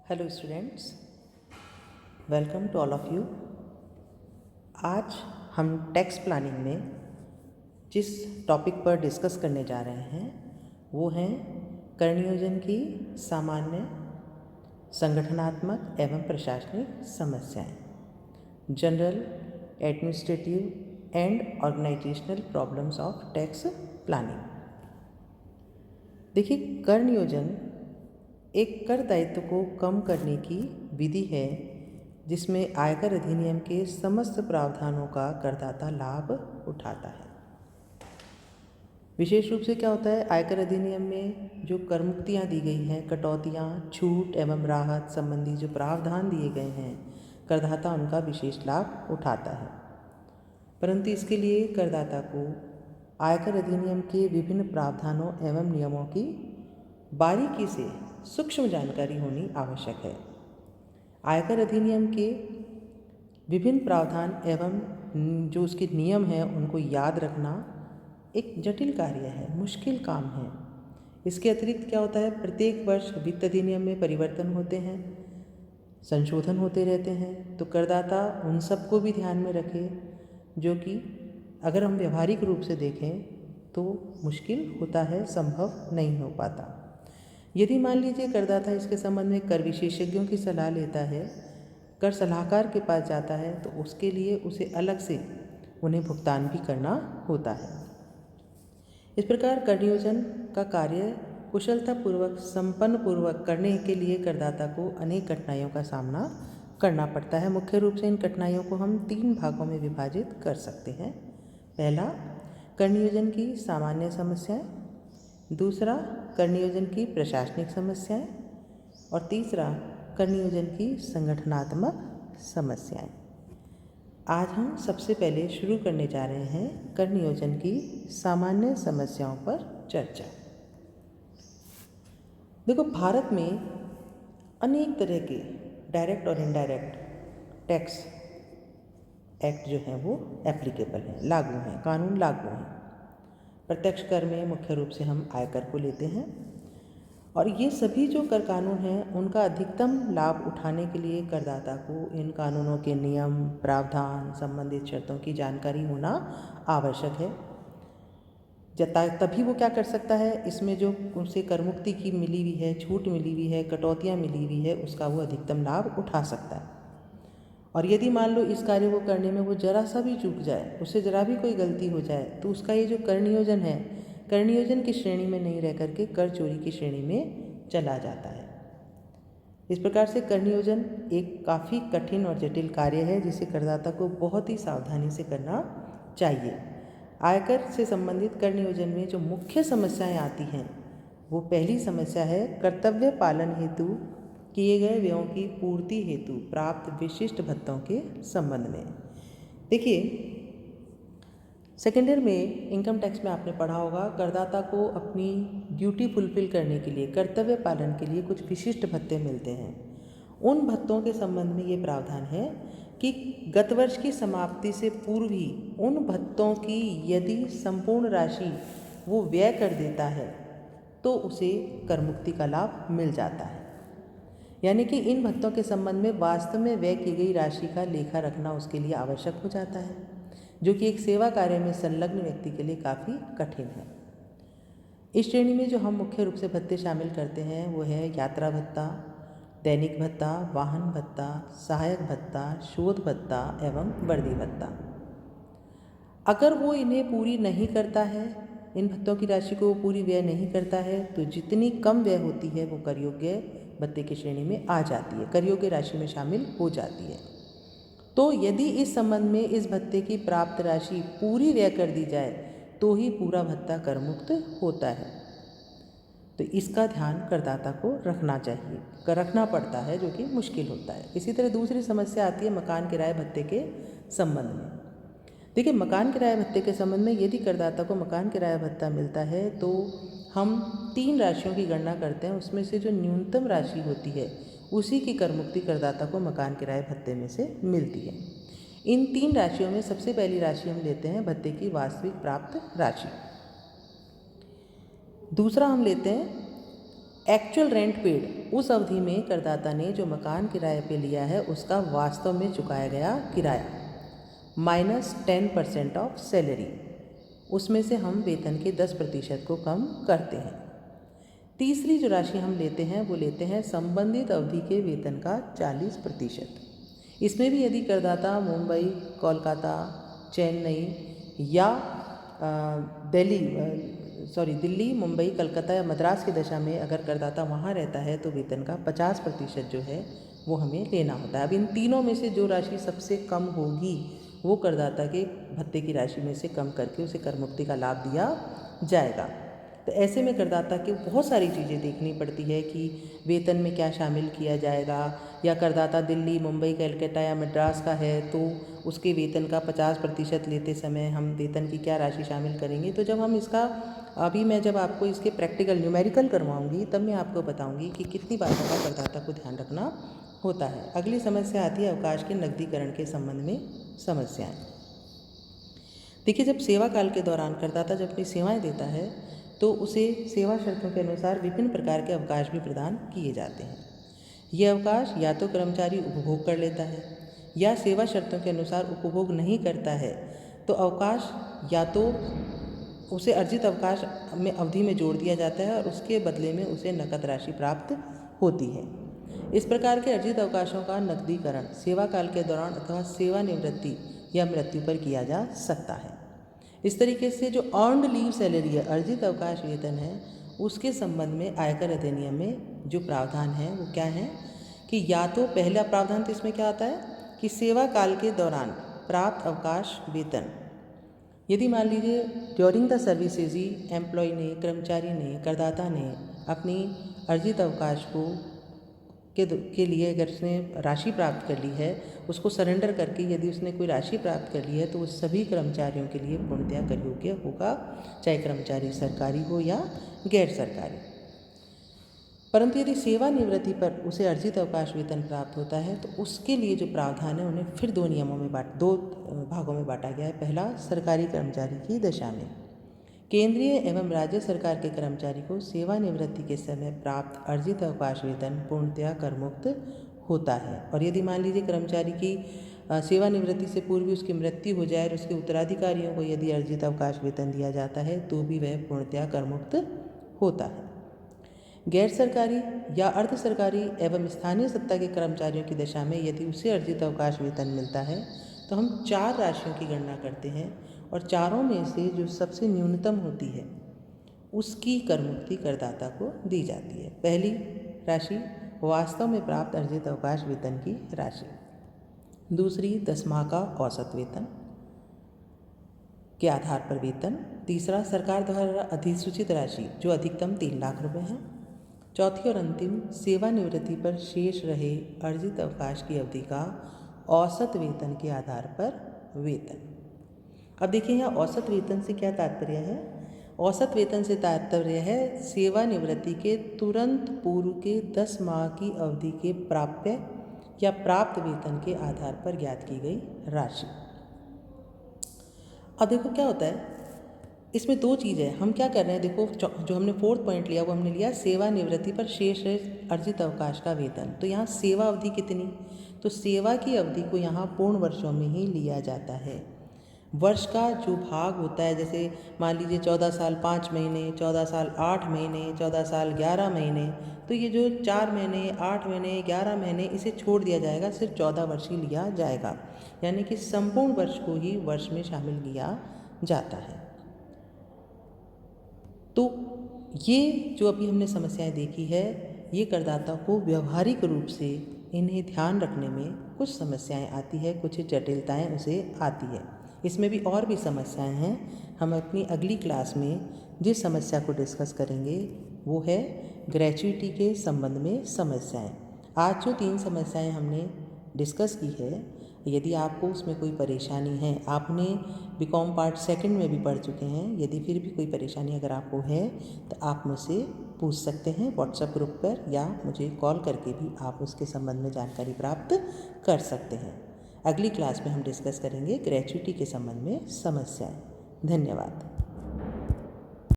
Hello students, welcome to all of you. आज हम tax planning में जिस टॉपिक पर डिस्कस करने जा रहे हैं वो हैं कर नियोजन की सामान्य संगठनात्मक एवं प्रशासनिक समस्याएं, general administrative and organisational problems of tax planning. देखिए, कर नियोजन एक कर दायित्व को कम करने की विधि है जिसमें आयकर अधिनियम के समस्त प्रावधानों का करदाता लाभ उठाता है। विशेष रूप से क्या होता है, आयकर अधिनियम में जो कर मुक्तियाँ दी गई हैं, कटौतियाँ, छूट एवं राहत संबंधी जो प्रावधान दिए गए हैं, करदाता उनका विशेष लाभ उठाता है। परंतु इसके लिए करदाता को आयकर अधिनियम के विभिन्न प्रावधानों एवं नियमों की बारीकी से सूक्ष्म जानकारी होनी आवश्यक है। आयकर अधिनियम के विभिन्न प्रावधान एवं जो उसके नियम हैं उनको याद रखना एक जटिल कार्य है, मुश्किल काम है। इसके अतिरिक्त क्या होता है, प्रत्येक वर्ष वित्त अधिनियम में परिवर्तन होते हैं, संशोधन होते रहते हैं, तो करदाता उन सबको भी ध्यान में रखे, जो कि अगर हम व्यवहारिक रूप से देखें तो मुश्किल होता है, संभव नहीं हो पाता। यदि मान लीजिए करदाता इसके संबंध में कर विशेषज्ञों की सलाह लेता है, कर सलाहकार के पास जाता है, तो उसके लिए उसे अलग से उन्हें भुगतान भी करना होता है। इस प्रकार कर नियोजन का कार्य कुशलतापूर्वक संपन्नपूर्वक करने के लिए करदाता को अनेक कठिनाइयों का सामना करना पड़ता है। मुख्य रूप से इन कठिनाइयों को हम 3 भागों में विभाजित कर सकते हैं। पहला, कर नियोजन की सामान्य समस्याएं, दूसरा कर नियोजन की प्रशासनिक समस्याएं, और तीसरा कर नियोजन की संगठनात्मक समस्याएं। आज हम सबसे पहले शुरू करने जा रहे हैं कर नियोजन की सामान्य समस्याओं पर चर्चा। देखो, भारत में अनेक तरह के डायरेक्ट और इनडायरेक्ट टैक्स एक्ट जो हैं वो एप्लीकेबल हैं, लागू हैं, कानून लागू हैं। प्रत्यक्ष कर में मुख्य रूप से हम आयकर को लेते हैं, और ये सभी जो कर कानून हैं उनका अधिकतम लाभ उठाने के लिए करदाता को इन कानूनों के नियम, प्रावधान, संबंधित शर्तों की जानकारी होना आवश्यक है। तभी वो क्या कर सकता है, इसमें जो उसे कर मुक्ति की मिली हुई है, छूट मिली हुई है, कटौतियाँ मिली हुई है, उसका वो अधिकतम लाभ उठा सकता है। और यदि मान लो इस कार्य को करने में वो जरा सा भी चूक जाए, उससे जरा भी कोई गलती हो जाए, तो उसका ये जो कर नियोजन है, कर नियोजन की श्रेणी में नहीं रह करके कर चोरी की श्रेणी में चला जाता है। इस प्रकार से कर नियोजन एक काफ़ी कठिन और जटिल कार्य है जिसे करदाता को बहुत ही सावधानी से करना चाहिए। आयकर से संबंधित कर नियोजन में जो मुख्य समस्याएं आती हैं, वो पहली समस्या है कर्तव्य पालन हेतु किए गए व्ययों की पूर्ति हेतु प्राप्त विशिष्ट भत्तों के संबंध में। देखिए, सेकेंड ईयर में इनकम टैक्स में आपने पढ़ा होगा, करदाता को अपनी ड्यूटी फुलफिल करने के लिए, कर्तव्य पालन के लिए कुछ विशिष्ट भत्ते मिलते हैं। उन भत्तों के संबंध में ये प्रावधान है कि गत वर्ष की समाप्ति से पूर्व ही उन भत्तों की यदि संपूर्ण राशि वो व्यय कर देता है तो उसे कर मुक्ति का लाभ मिल जाता है। यानी कि इन भत्तों के संबंध में वास्तव में व्यय की गई राशि का लेखा रखना उसके लिए आवश्यक हो जाता है, जो कि एक सेवा कार्य में संलग्न व्यक्ति के लिए काफ़ी कठिन है। इस श्रेणी में जो हम मुख्य रूप से भत्ते शामिल करते हैं वो है यात्रा भत्ता, दैनिक भत्ता, वाहन भत्ता, सहायक भत्ता, शोध भत्ता एवं वर्दी भत्ता। अगर वो इन्हें पूरी नहीं करता है, इन भत्तों की राशि को वो पूरी व्यय नहीं करता है, तो जितनी कम व्यय होती है वो कर योग्य भत्ते की श्रेणी में आ जाती है, कर योग्य राशि में शामिल हो जाती है। तो यदि इस संबंध में इस भत्ते की प्राप्त राशि पूरी व्यय कर दी जाए तो ही पूरा भत्ता कर मुक्त होता है। तो इसका ध्यान करदाता को रखना चाहिए, रखना पड़ता है, जो कि मुश्किल होता है। इसी तरह दूसरी समस्या आती है मकान किराए भत्ते के संबंध में। देखिए, मकान किराया भत्ते के संबंध में यदि करदाता को मकान किराया भत्ता मिलता है तो हम 3 राशियों की गणना करते हैं। उसमें से जो न्यूनतम राशि होती है उसी की कर मुक्ति करदाता को मकान किराए भत्ते में से मिलती है। इन 3 राशियों में सबसे पहली राशि हम लेते हैं भत्ते की वास्तविक प्राप्त राशि। दूसरा हम लेते हैं एक्चुअल रेंट पेड, उस अवधि में करदाता ने जो मकान किराए पे लिया है उसका वास्तव में चुकाया गया किराया, माइनस 10% ऑफ सैलरी, उसमें से हम वेतन के 10% को कम करते हैं। तीसरी जो राशि हम लेते हैं वो लेते हैं संबंधित अवधि के वेतन का 40%। इसमें भी यदि करदाता मुंबई, कोलकाता, चेन्नई या दिल्ली, मुंबई, कलकत्ता या मद्रास की दशा में अगर करदाता वहाँ रहता है तो वेतन का 50% जो है वो हमें लेना होता है। अब इन तीनों में से जो राशि सबसे कम होगी वो करदाता के भत्ते की राशि में से कम करके उसे कर मुक्ति का लाभ दिया जाएगा। तो ऐसे में करदाता की बहुत सारी चीज़ें देखनी पड़ती है कि वेतन में क्या शामिल किया जाएगा, या करदाता दिल्ली, मुंबई, कलकत्ता या मद्रास का है तो उसके वेतन का 50% लेते समय हम वेतन की क्या राशि शामिल करेंगे। तो जब हम इसका मैं जब आपको इसके प्रैक्टिकल न्यूमेरिकल करवाऊंगी तब मैं आपको बताऊंगी कि कितनी बातों का करदाता को ध्यान रखना होता है। अगली समस्या आती है अवकाश के नकदीकरण के संबंध में समस्याएं। देखिए, जब सेवा काल के दौरान करदाता जब अपनी सेवाएं देता है तो उसे सेवा शर्तों के अनुसार विभिन्न प्रकार के अवकाश भी प्रदान किए जाते हैं। ये अवकाश या तो कर्मचारी उपभोग कर लेता है या सेवा शर्तों के अनुसार उपभोग नहीं करता है तो अवकाश या तो उसे अर्जित अवकाश में अवधि में जोड़ दिया जाता है और उसके बदले में उसे नकद राशि प्राप्त होती है। इस प्रकार के अर्जित अवकाशों का नकदीकरण सेवा काल के दौरान अथवा सेवानिवृत्ति या मृत्यु पर किया जा सकता है। इस तरीके से जो अर्न्ड लीव सैलरी है, अर्जित अवकाश वेतन है, उसके संबंध में आयकर अधिनियम में जो प्रावधान है वो क्या है कि या तो पहला प्रावधान तो इसमें क्या आता है कि सेवा काल के दौरान प्राप्त अवकाश वेतन, यदि मान लीजिए ड्यूरिंग द सर्विसेज ही एम्प्लॉय ने, कर्मचारी ने, करदाता ने अपनी अर्जित अवकाश को के लिए अगर उसने राशि प्राप्त कर ली है, उसको सरेंडर करके यदि उसने कोई राशि प्राप्त कर ली है तो उस सभी कर्मचारियों के लिए पूर्णतया कर योग्य होगा, चाहे कर्मचारी सरकारी हो या गैर सरकारी। परंतु यदि सेवानिवृत्ति पर उसे अर्जित अवकाश वेतन प्राप्त होता है तो उसके लिए जो प्रावधान है उन्हें फिर दो भागों में बांटा गया है। पहला, सरकारी कर्मचारी की दशा में केंद्रीय एवं राज्य सरकार के कर्मचारी को सेवानिवृत्ति के समय प्राप्त अर्जित अवकाश वेतन पूर्णतया करमुक्त होता है। और यदि मान लीजिए कर्मचारी की सेवानिवृत्ति से पूर्व उसकी मृत्यु हो जाए और उसके उत्तराधिकारियों को यदि अर्जित अवकाश वेतन दिया जाता है तो भी वह पूर्णतया करमुक्त होता है। गैर सरकारी या अर्ध सरकारी एवं स्थानीय सत्ता के कर्मचारियों की दशा में यदि उसे अर्जित अवकाश वेतन मिलता है तो हम 4 राशियों की गणना करते हैं और चारों में से जो सबसे न्यूनतम होती है उसकी करमुक्ति करदाता को दी जाती है। पहली राशि वास्तव में प्राप्त अर्जित अवकाश वेतन की राशि, दूसरी 10 माह का औसत वेतन के आधार पर वेतन, तीसरा सरकार द्वारा अधिसूचित राशि जो अधिकतम 3 लाख रुपए है, चौथी और अंतिम सेवानिवृत्ति पर शेष रहे अर्जित अवकाश की अवधि का औसत वेतन के आधार पर वेतन। अब देखिए यहाँ औसत वेतन से क्या तात्पर्य है। औसत वेतन से तात्पर्य है सेवानिवृत्ति के तुरंत पूर्व के 10 माह की अवधि के प्राप्य या प्राप्त वेतन के आधार पर ज्ञात की गई राशि। अब देखो क्या होता है, इसमें 2 चीज़ है। हम क्या कर रहे हैं, देखो जो हमने 4th पॉइंट लिया वो हमने लिया सेवानिवृत्ति पर शेष अर्जित अवकाश का वेतन। तो यहाँ सेवा अवधि कितनी, तो सेवा की अवधि को यहाँ पूर्ण वर्षों में ही लिया जाता है। वर्ष का जो भाग होता है, जैसे मान लीजिए 14 साल 5 महीने, 14 साल 8 महीने, 14 साल 11 महीने, तो ये जो 4 महीने, 8 महीने, 11 महीने इसे छोड़ दिया जाएगा, सिर्फ 14 वर्ष ही लिया जाएगा, यानी कि संपूर्ण वर्ष को ही वर्ष में शामिल किया जाता है। तो ये जो अभी हमने समस्याएं देखी है, ये करदाता को व्यवहारिक रूप से इन्हें ध्यान रखने में कुछ समस्याएं आती है, कुछ जटिलताएं उसे आती है। इसमें भी और भी समस्याएं हैं। हम अपनी अगली क्लास में जिस समस्या को डिस्कस करेंगे वो है ग्रेच्युइटी के संबंध में समस्याएं। आज जो 3 समस्याएं हमने डिस्कस की है, यदि आपको उसमें कोई परेशानी है, आपने बीकॉम पार्ट 2 में भी पढ़ चुके हैं, यदि फिर भी कोई परेशानी अगर आपको है तो आप मुझसे पूछ सकते हैं व्हाट्सएप ग्रुप पर, या मुझे कॉल करके भी आप उसके संबंध में जानकारी प्राप्त कर सकते हैं। अगली क्लास में हम डिस्कस करेंगे ग्रेच्युइटी के संबंध में समस्याएं। धन्यवाद।